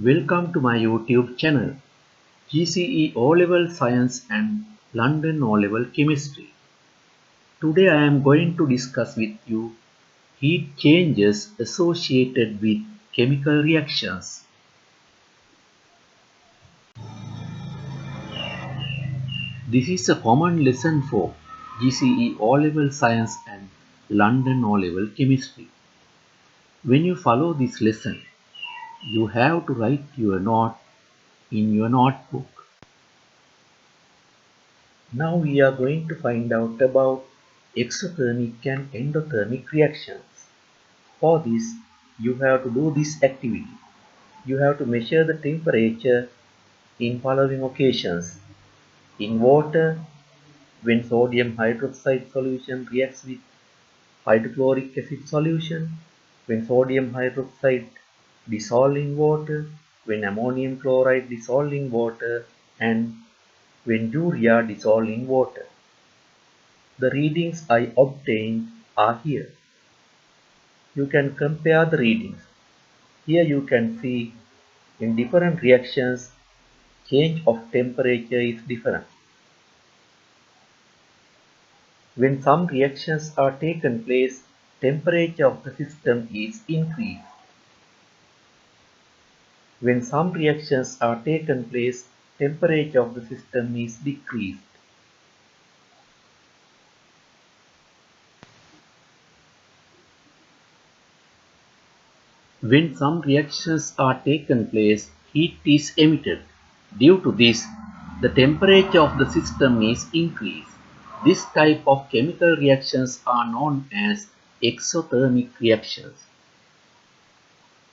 Welcome to my YouTube channel, GCE O-Level Science and London O-Level Chemistry. Today I am going to discuss with you heat changes associated with chemical reactions. This is a common lesson for GCE O-Level Science and London O-Level Chemistry. When you follow this lesson, you have to write your note in your notebook. Now we are going to find out about exothermic and endothermic reactions. For this, you have to do this activity. You have to measure the temperature in following occasions. In water, when sodium hydroxide solution reacts with hydrochloric acid solution, when sodium hydroxide dissolves in water, when ammonium chloride dissolves in water, and when urea dissolves in water. The readings I obtained are here. You can compare the readings. Here you can see in different reactions change of temperature is different. When some reactions are taken place, temperature of the system is increased. When some reactions are taken place, temperature of the system is decreased. When some reactions are taken place, heat is emitted. Due to this, the temperature of the system is increased. This type of chemical reactions are known as exothermic reactions.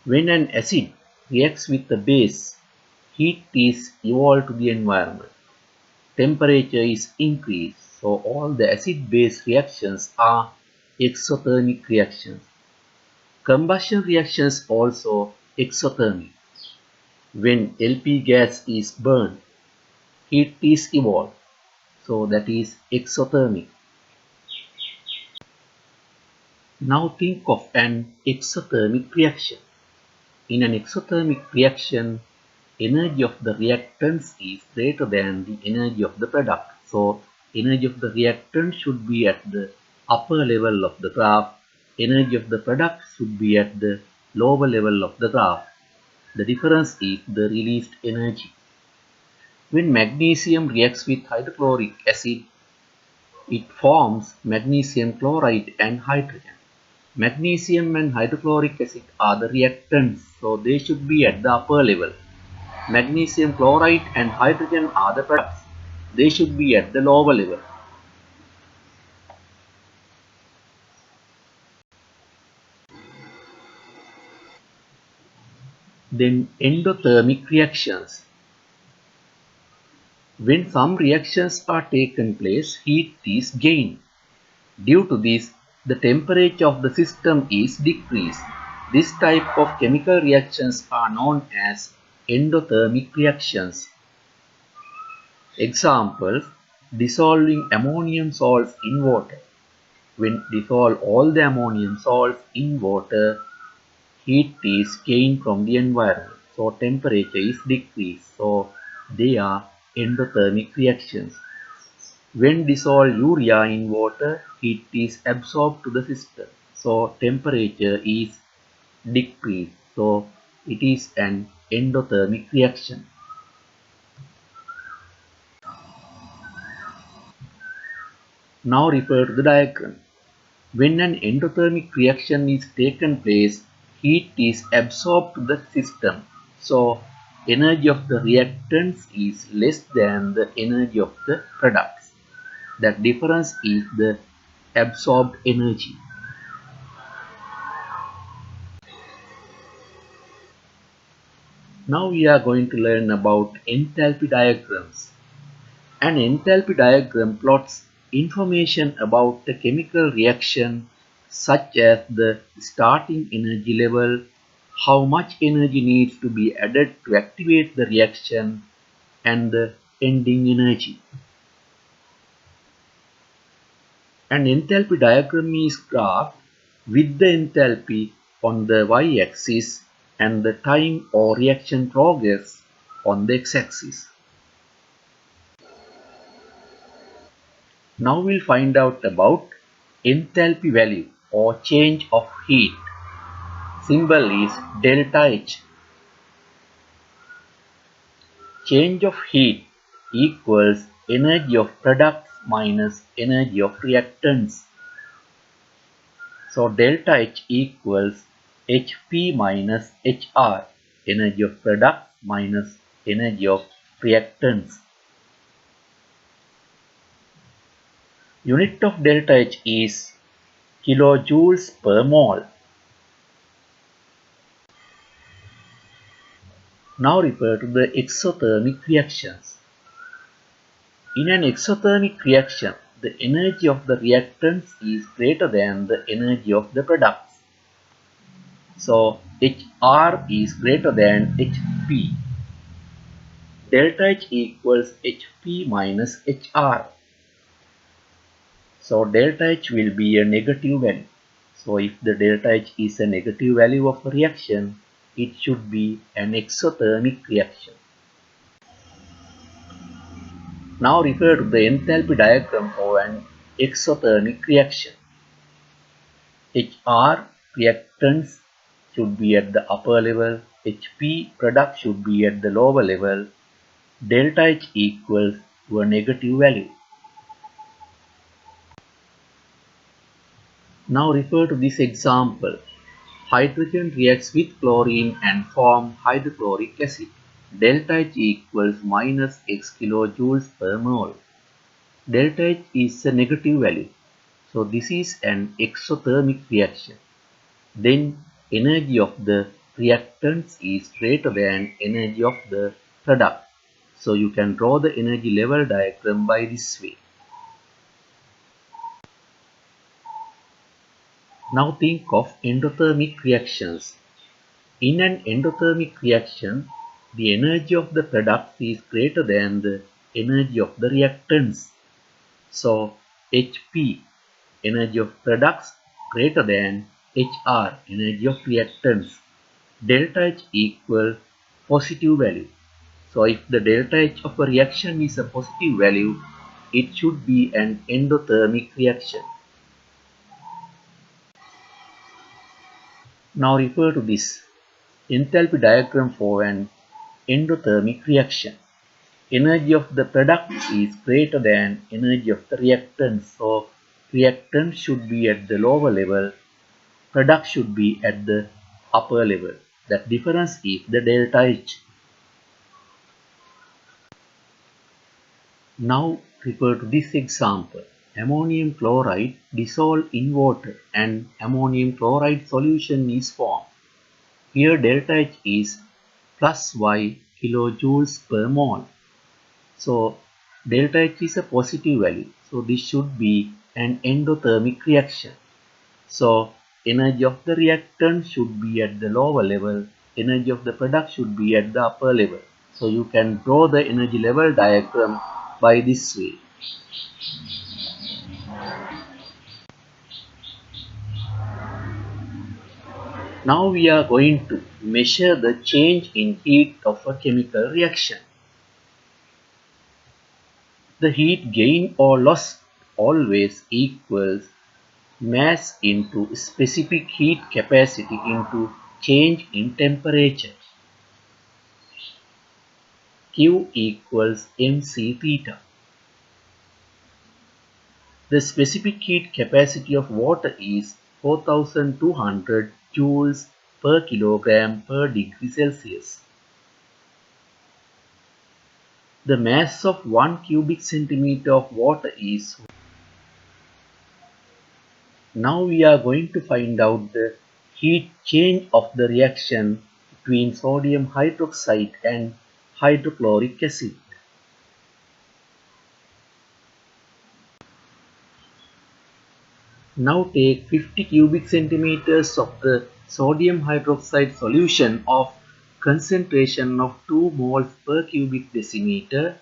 When an acid reacts with a base, heat is evolved to the environment. Temperature is increased, so all the acid-base reactions are exothermic reactions. Combustion reactions also exothermic. When LP gas is burned, heat is evolved, so that is exothermic. Now think of an exothermic reaction. In an exothermic reaction, energy of the reactants is greater than the energy of the product. So, energy of the reactant should be at the upper level of the graph. Energy of the product should be at the lower level of the graph. The difference is the released energy. When magnesium reacts with hydrochloric acid, it forms magnesium chloride and hydrogen. Magnesium and hydrochloric acid are the reactants, so they should be at the upper level. Magnesium chloride and hydrogen are the products. They should be at the lower level. Then endothermic reactions. When some reactions are taken place, heat is gained. Due to this, the temperature of the system is decreased. This type of chemical reactions are known as endothermic reactions. Examples: dissolving ammonium salts in water. When dissolve all the ammonium salts in water, heat is gained from the environment, so temperature is decreased, so they are endothermic reactions. When dissolve urea in water, heat is absorbed to the system, so temperature is decreased, so it is an endothermic reaction. Now refer to the diagram. When an endothermic reaction is taken place, heat is absorbed to the system. So, energy of the reactants is less than the energy of the products. That difference is the absorbed energy. Now we are going to learn about enthalpy diagrams. An enthalpy diagram plots information about the chemical reaction such as the starting energy level, how much energy needs to be added to activate the reaction, and the ending energy. An enthalpy diagram is graphed with the enthalpy on the y-axis and the time or reaction progress on the x-axis. Now we'll find out about enthalpy value or change of heat. Symbol is delta H. Change of heat equals energy of products minus energy of reactants. So delta H equals Hp minus Hr, energy of products minus energy of reactants. Unit of delta H is kilojoules per mole. Now refer to the exothermic reactions. In an exothermic reaction, the energy of the reactants is greater than the energy of the products. So Hr is greater than Hp. Delta H equals Hp minus Hr. So delta H will be a negative value. So if the delta H is a negative value of a reaction, it should be an exothermic reaction. Now refer to the enthalpy diagram of an exothermic reaction. Hr reactants should be at the upper level, Hp product should be at the lower level, delta H equals to a negative value. Now refer to this example. Hydrogen reacts with chlorine and form hydrochloric acid. Delta H equals minus x kilojoules per mole. Delta H is a negative value. So this is an exothermic reaction. Then energy of the reactants is greater than energy of the product. So you can draw the energy level diagram by this way. Now think of endothermic reactions. In an endothermic reaction, the energy of the products is greater than the energy of the reactants. So Hp, energy of products, greater than Hr, energy of reactants. Delta H equal positive value. So if the delta H of a reaction is a positive value, it should be an endothermic reaction. Now refer to this enthalpy diagram for an endothermic reaction. Energy of the product is greater than energy of the reactant. So reactant should be at the lower level, product should be at the upper level. That difference is the delta H. Now refer to this example. Ammonium chloride dissolved in water and ammonium chloride solution is formed. Here delta H is plus Y kilojoules per mole. So delta H is a positive value. So this should be an endothermic reaction. So energy of the reactant should be at the lower level. Energy of the product should be at the upper level. So you can draw the energy level diagram by this way. Now we are going to measure the change in heat of a chemical reaction. The heat gain or loss always equals mass into specific heat capacity into change in temperature. Q equals mc theta. The specific heat capacity of water is 4200 joules per kilogram per degree Celsius. The mass of 1 cubic centimeter of water is. Now we are going to find out the heat change of the reaction between sodium hydroxide and hydrochloric acid. Now take 50 cubic centimeters of the sodium hydroxide solution of concentration of 2 moles per cubic decimeter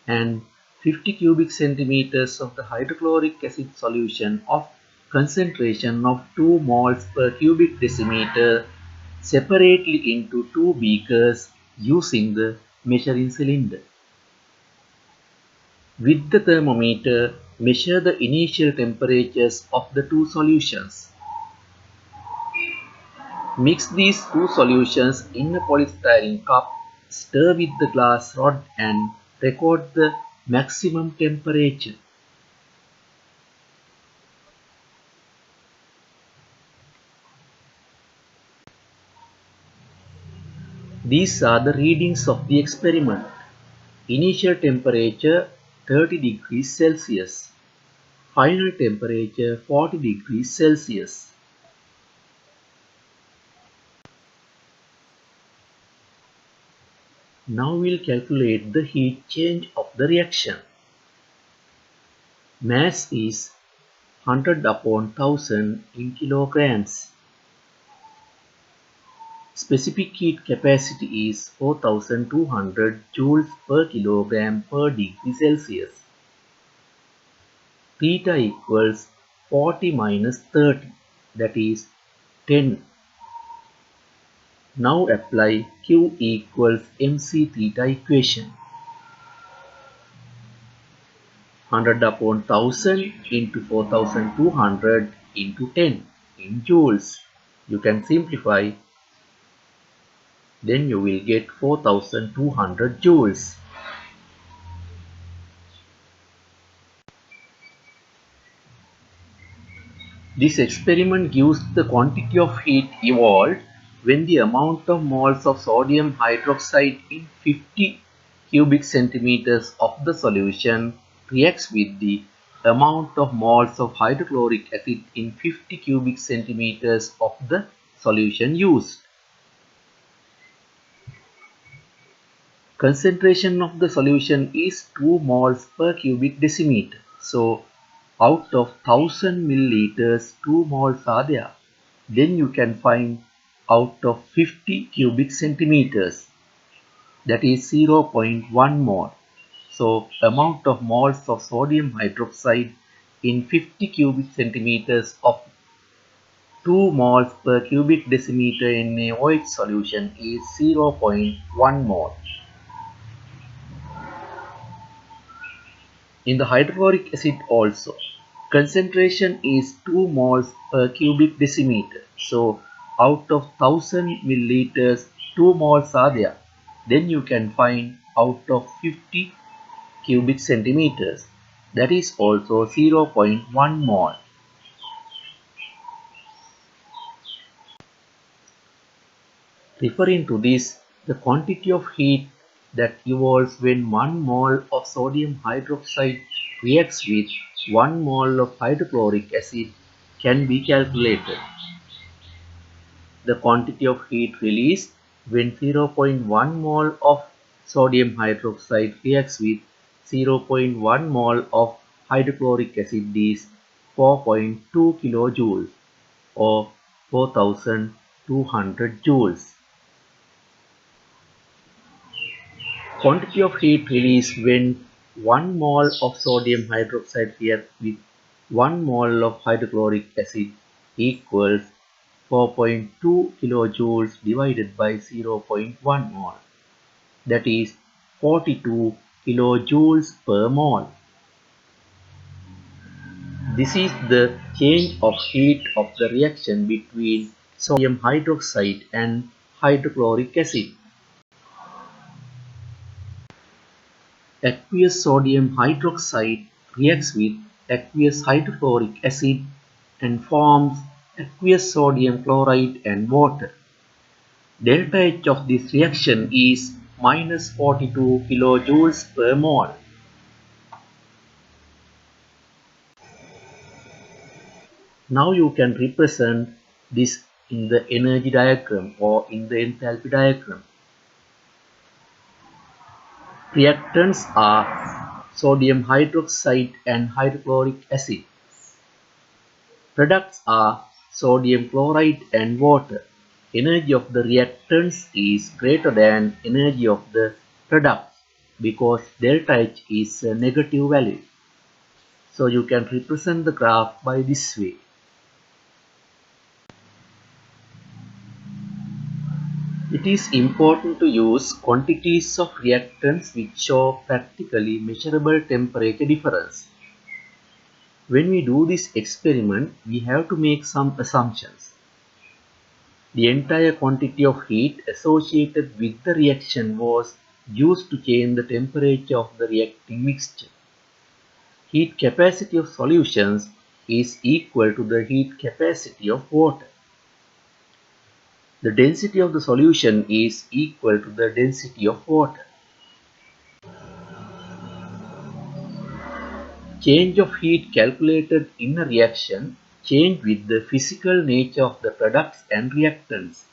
and 50 cubic centimeters of the hydrochloric acid solution of concentration of 2 moles per cubic decimeter separately into two beakers using the measuring cylinder. With the thermometer, measure the initial temperatures of the two solutions. Mix these two solutions in a polystyrene cup, stir with the glass rod and record the maximum temperature. These are the readings of the experiment. Initial temperature 30 degrees Celsius. Final temperature 40 degrees Celsius. Now we'll calculate the heat change of the reaction. Mass is 100 upon 1000 in kilograms. Specific heat capacity is 4200 joules per kilogram per degree Celsius. Theta equals 40 minus 30, that is 10. Now apply Q equals mc theta equation. 100 upon 1000 into 4200 into 10 in joules. You can simplify, then you will get 4200 joules. This experiment gives the quantity of heat evolved when the amount of moles of sodium hydroxide in 50 cubic centimeters of the solution reacts with the amount of moles of hydrochloric acid in 50 cubic centimeters of the solution used. Concentration of the solution is 2 moles per cubic decimeter. So out of 1000 milliliters 2 moles are there. Then you can find out of 50 cubic centimeters, that is 0.1 mole. So amount of moles of sodium hydroxide in 50 cubic centimeters of 2 moles per cubic decimeter in a OH solution is 0.1 mole. In the hydrochloric acid also, concentration is 2 moles per cubic decimeter. So out of 1000 milliliters, 2 moles are there. Then you can find out of 50 cubic centimeters, that is also 0.1 mole. Referring to this, the quantity of heat that evolves when 1 mole of sodium hydroxide reacts with 1 mole of hydrochloric acid can be calculated. The quantity of heat released when 0.1 mole of sodium hydroxide reacts with 0.1 mole of hydrochloric acid is 4.2 kilojoules or 4200 joules. Quantity of heat released when 1 mole of sodium hydroxide reacts with 1 mole of hydrochloric acid equals 4.2 kilojoules divided by 0.1 mole, that is 42 kilojoules per mole. This is the change of heat of the reaction between sodium hydroxide and hydrochloric acid. Aqueous sodium hydroxide reacts with aqueous hydrochloric acid and forms aqueous sodium chloride and water. Delta H of this reaction is minus 42 kilojoules per mole. Now you can represent this in the energy diagram or in the enthalpy diagram. Reactants are sodium hydroxide and hydrochloric acid. Products are sodium chloride and water. Energy of the reactants is greater than energy of the products because delta H is a negative value. So you can represent the graph by this way. It is important to use quantities of reactants which show practically measurable temperature difference. When we do this experiment, we have to make some assumptions. The entire quantity of heat associated with the reaction was used to change the temperature of the reacting mixture. Heat capacity of solutions is equal to the heat capacity of water. The density of the solution is equal to the density of water. Change of heat calculated in a reaction change with the physical nature of the products and reactants.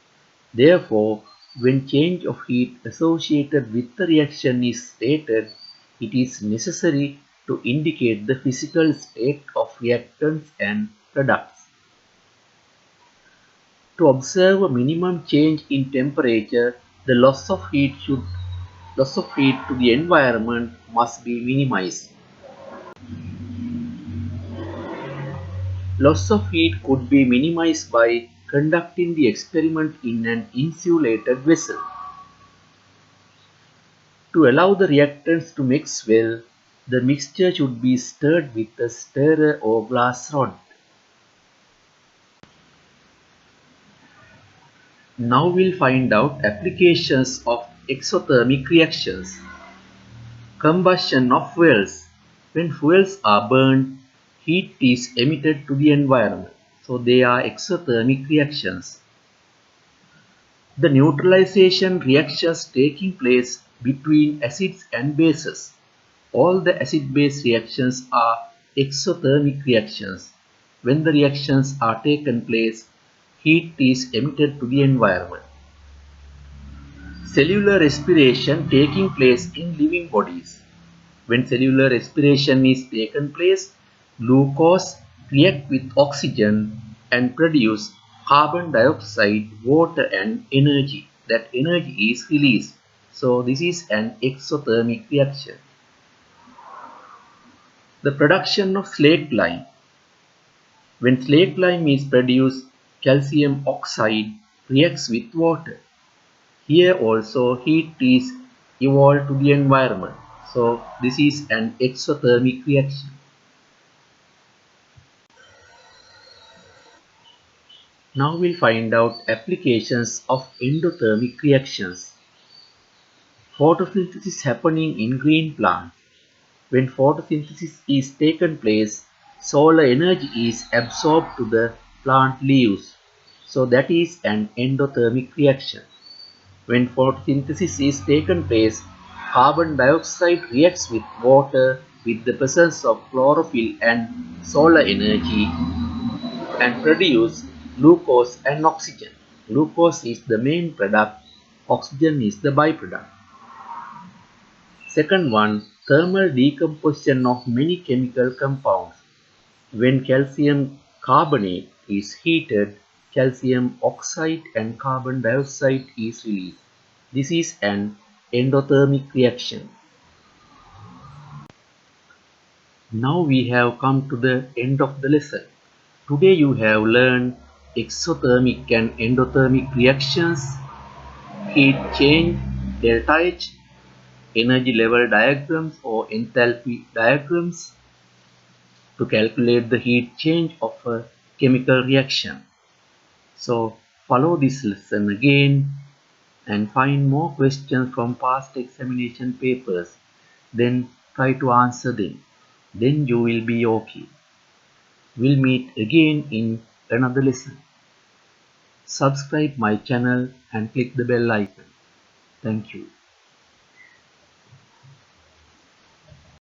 Therefore, when change of heat associated with the reaction is stated, it is necessary to indicate the physical state of reactants and products. To observe a minimum change in temperature, the loss of heat to the environment must be minimized. Loss of heat could be minimized by conducting the experiment in an insulated vessel. To allow the reactants to mix well, the mixture should be stirred with a stirrer or glass rod. Now we'll find out applications of exothermic reactions. Combustion of fuels. When fuels are burned, heat is emitted to the environment. So they are exothermic reactions. The neutralization reactions taking place between acids and bases. All the acid-base reactions are exothermic reactions. When the reactions are taken place, heat is emitted to the environment. Cellular respiration taking place in living bodies. When cellular respiration is taken place, glucose react with oxygen and produce carbon dioxide, water and energy. That energy is released. So this is an exothermic reaction. The production of slaked lime. When slaked lime is produced, calcium oxide reacts with water. Here also heat is evolved to the environment. So this is an exothermic reaction. Now we'll find out applications of endothermic reactions. Photosynthesis happening in green plants. When photosynthesis is taken place, solar energy is absorbed to the plant leaves. So that is an endothermic reaction. When photosynthesis is taken place, carbon dioxide reacts with water with the presence of chlorophyll and solar energy and produce glucose and oxygen. Glucose is the main product, oxygen is the byproduct. Second one, thermal decomposition of many chemical compounds. When calcium carbonate is heated, calcium oxide and carbon dioxide is released. This is an endothermic reaction. Now we have come to the end of the lesson. Today you have learned exothermic and endothermic reactions, heat change, delta H, energy level diagrams or enthalpy diagrams to calculate the heat change of a chemical reaction. So follow this lesson again and find more questions from past examination papers. Then try to answer them. Then you will be okay. We'll meet again in another lesson. Subscribe my channel and click the bell icon. Thank you.